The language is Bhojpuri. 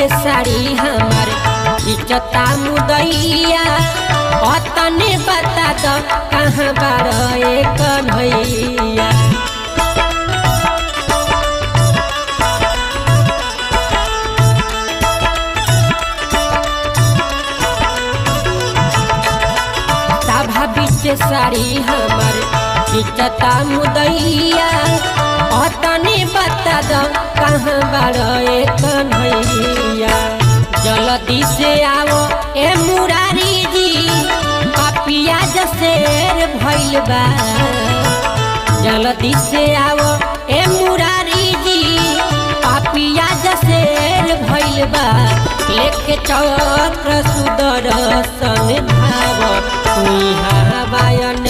बीचे साड़ी हमारे इज्जता मुदैया तने बता दो कहाँ बारे कन्हैया। सभा बीचे साड़ी हमारे इज्जता मुदैया तने बता दो कहाँ बारे कन्हैया। जल्दी से आओ ए मुरारी जी पापिया जसेर भइल बा। जल्दी से आओ ए मुरारी जी पापिया जसेर भइल बा। लेके चक्र सुदर्शन धाव तुहा बायन